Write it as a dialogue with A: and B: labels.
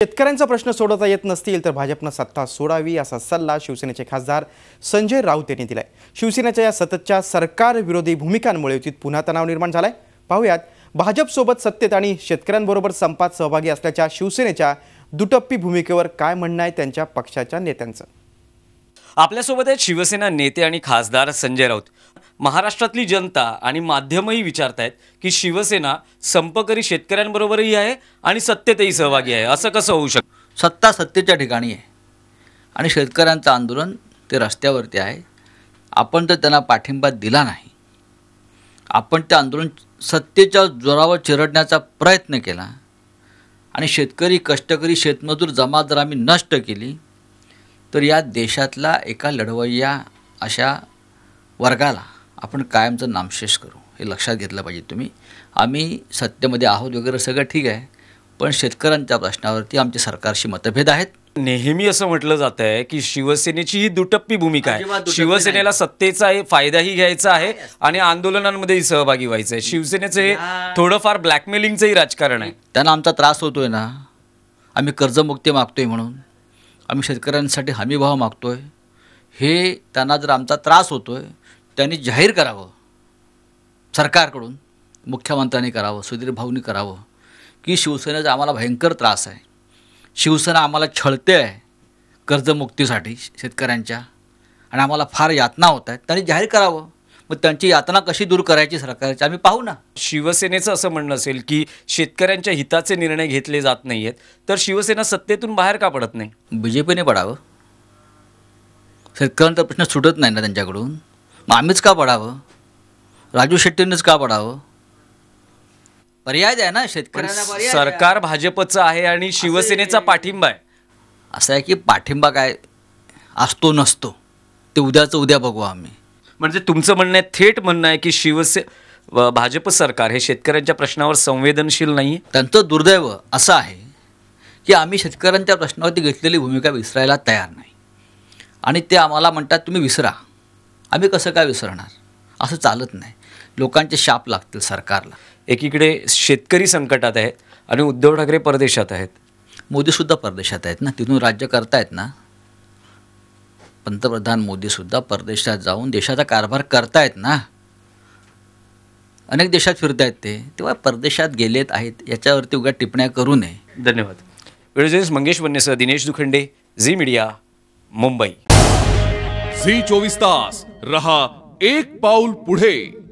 A: शेतकऱ्यांचा प्रश्न सोडवता येत नसतील तर भाजपनं सत्ता सोडावी असा सल्ला शिवसेनेचे खासदार संजय राऊत यांनी दिलाय। शिवसेनेच्या या सततच्या सरकार विरोधी भूमिकांमुळे युतीत पुन्हा तणाव निर्माण झालाय। पाहूयात भाजपसोबत सत्तेत आणि शेतकऱ्यांबरोबर संपात सहभागी असल्याच्या शिवसेनेच्या दुटप्पी भूमिकेवर काय म्हणणं आहे त्यांच्या पक्षाच्या नेत्यांचं।
B: आपल्यासोबत आहेत शिवसेना नेते आणि खासदार संजय राऊत। महाराष्ट्रातली जनता आणि माध्यमही विचारतायत की शिवसेना संपकरी शेतकऱ्यांबरोबरही आहे आणि सत्तेतही सहभागी आहे, असं कसं होऊ शकतं?
C: सत्ता सत्तेच्या ठिकाणी आहे आणि शेतकऱ्यांचं आंदोलन ते रस्त्यावरती आहे। आपण तर त्यांना पाठिंबा दिला नाही, आपण ते आंदोलन सत्तेच्या जोरावर चिरडण्याचा प्रयत्न केला आणि शेतकरी, कष्टकरी, शेतमजूर जमात जर आम्ही नष्ट केली तर या देशातला एका लढवय्या अशा वर्गाला आपण कायमचं नामशेष करू, हे लक्षात घेतलं पाहिजे तुम्ही। आम्ही सत्तेमध्ये आहोत वगैरे सगळं ठीक आहे, पण शेतकऱ्यांच्या प्रश्नावरती आमचे सरकारशी मतभेद आहेत।
B: नेहमी असं म्हटलं जात आहे की शिवसेनेची ही दुटप्पी भूमिका आहे। शिवसेनेला सत्तेचा फायदाही घ्यायचा आहे आणि आंदोलनांमध्येही सहभागी व्हायचं आहे। शिवसेनेचं हे थोडंफार ब्लॅकमेलिंगचंही राजकारण आहे।
C: त्यांना आमचा त्रास होतोय ना, आम्ही कर्जमुक्ती मागतोय म्हणून, आम्ही शेतकऱ्यांसाठी हमीभाव मागतोय, हे त्यांना जर आमचा त्रास होतोय त्यांनी जाहीर करावं, सरकारकडून मुख्यमंत्र्यांनी करावं, सुधीर भाऊंनी करावं की शिवसेनेचा आम्हाला भयंकर त्रास आहे, शिवसेना आम्हाला छळते आहे कर्जमुक्तीसाठी शेतकऱ्यांच्या आणि आम्हाला फार यातना होत आहेत, त्यांनी जाहीर करावं। मग त्यांची यातना कशी दूर करायची सरकारची आम्ही पाहू ना।
B: शिवसेनेचं असं म्हणणं असेल की शेतकऱ्यांच्या हिताचे निर्णय घेतले जात नाही आहेत, तर शिवसेना सत्तेतून बाहेर का पडत नाही?
C: बीजेपीने पडावं, शेतकऱ्यांचा प्रश्न सुटत नाही ना त्यांच्याकडून, मग आम्हीच का पडावं? राजू शेट्टींनीच का पडावं? पर्याय आहे ना शेतकऱ्यांना।
B: सरकार भाजपचं आहे आणि शिवसेनेचा पाठिंबा आहे।
C: असं आहे की पाठिंबा काय असतो नसतो ते उद्याचं उद्या बघू आम्ही।
B: म्हणजे तुमचं म्हणणं आहे, थेट म्हणणं आहे की भाजप सरकार हे शेतकऱ्यांच्या प्रश्नावर संवेदनशील नाही।
C: त्यांचं दुर्दैव असं आहे की आम्ही शेतकऱ्यांच्या प्रश्नावरती घेतलेली भूमिका विसरायला तयार नाही आणि ते आम्हाला म्हणतात तुम्ही विसरा। आम्ही कसं काय विसरणार? असं चालत नाही, लोकांचे शाप लागतील सरकारला।
B: एकीकडे शेतकरी संकटात आहेत आणि उद्धव ठाकरे परदेशात आहेत,
C: मोदीसुद्धा परदेशात आहेत ना, तिथून राज्य करतायत ना। पंतप्रधान मोदीसुद्धा परदेशात जाऊन देशाचा कारभार करतायत ना, अनेक देशात फिरतायत ते, तेव्हा परदेशात गेलेत आहेत याच्यावरती उगा टिप्पण्या करू नये।
B: धन्यवाद। व्हिडिओ मंगेश वन्नेसह Dinesh Dukhande, Zee media, Mumbai.
D: Zee 24 तास रहा एक पाऊल पुढे।